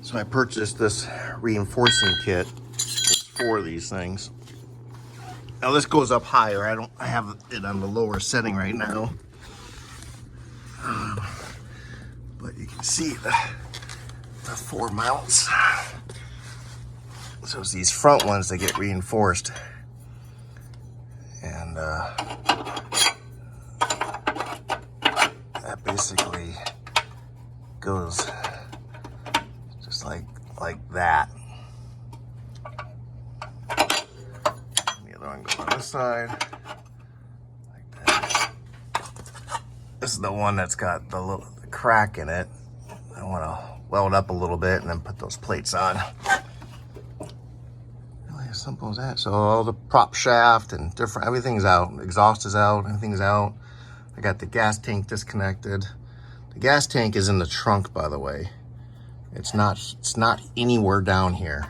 So I purchased this reinforcing kit. It's 4 of these things. Now this goes up higher. I have it on the lower setting right now. But you can see the 4 mounts. So it's these front ones that get reinforced. And that basically goes just like that. The other one goes on this side, like that. This is the one that's got the little crack in it. I want to weld up a little bit and then put those plates on. Really as simple as that. So all the prop shaft and everything's out. Exhaust is out, everything's out. I got the gas tank disconnected. The gas tank is in the trunk, by the way. It's not anywhere down here.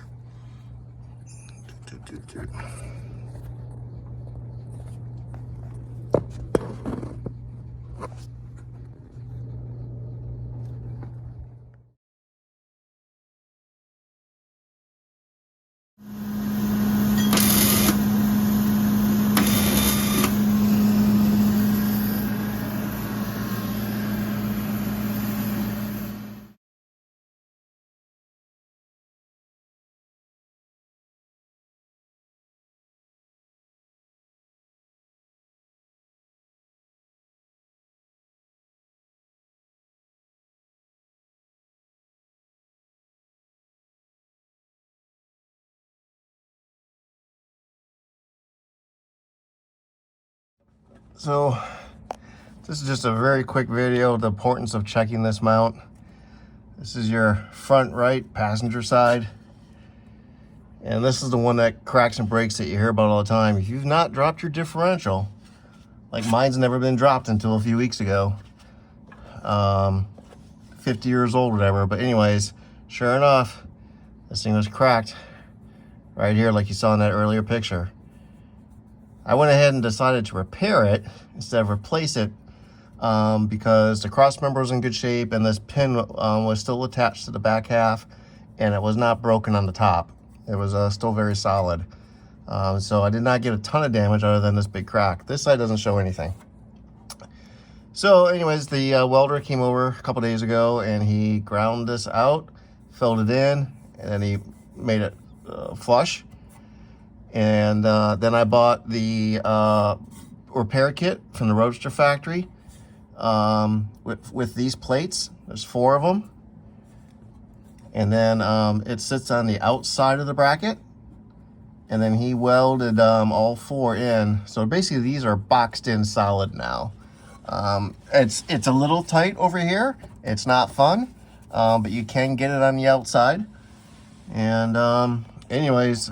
So this is just a very quick video of the importance of checking this mount. This is your front right passenger side. And this is the one that cracks and breaks that you hear about all the time. If you've not dropped your differential, like mine's never been dropped until a few weeks ago. 50 years old, whatever. But anyways, sure enough, this thing was cracked right here like you saw in that earlier picture. I went ahead and decided to repair it instead of replace it because the cross member was in good shape and this pin was still attached to the back half and it was not broken on the top. It was still very solid. So I did not get a ton of damage other than this big crack. This side doesn't show anything. So anyways, the welder came over a couple days ago and he ground this out, filled it in, and then he made it flush. And then I bought the repair kit from the Roadster factory with these plates. There's 4 of them. And then it sits on the outside of the bracket. And then he welded all 4 in. So basically these are boxed in solid now. It's a little tight over here. It's not fun, but you can get it on the outside. And anyways,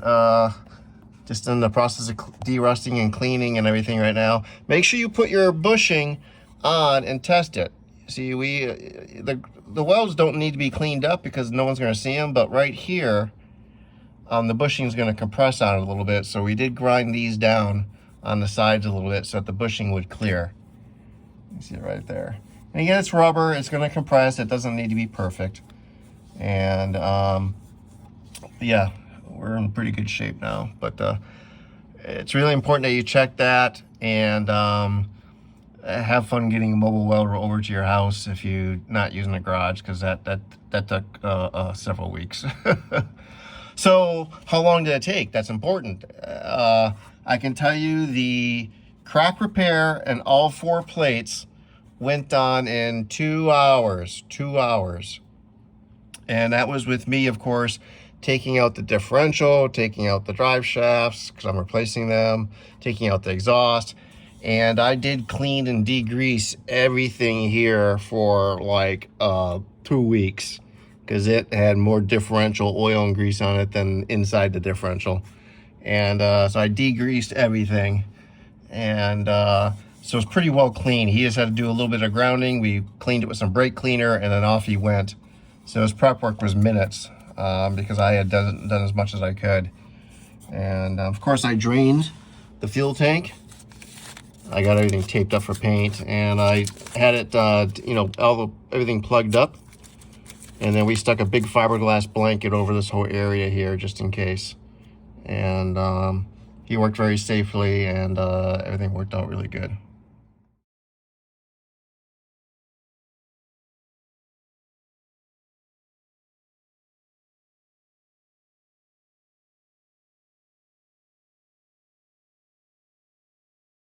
just in the process of de-rusting and cleaning and everything right now. Make sure you put your bushing on and test it. See, the welds don't need to be cleaned up because no one's going to see them, but right here, the bushing is going to compress on it a little bit. So we did grind these down on the sides a little bit so that the bushing would clear. You see it right there. And again, it's rubber. It's going to compress. It doesn't need to be perfect. And yeah, we're in pretty good shape now. But it's really important that you check that and have fun getting a mobile welder over to your house if you're not using a garage, because that took several weeks. So how long did it take? That's important. I can tell you the crack repair and all 4 plates went on in 2 hours. 2 hours. And that was with me, of course, taking out the differential, taking out the drive shafts because I'm replacing them, taking out the exhaust. And I did clean and degrease everything here for like 2 weeks because it had more differential oil and grease on it than inside the differential. And so I degreased everything. And so it's pretty well clean. He just had to do a little bit of grounding. We cleaned it with some brake cleaner and then off he went. So his prep work was minutes because I had done as much as I could. And of course I drained the fuel tank. I got everything taped up for paint, and I had it, everything plugged up. And then we stuck a big fiberglass blanket over this whole area here just in case. And he worked very safely, and everything worked out really good.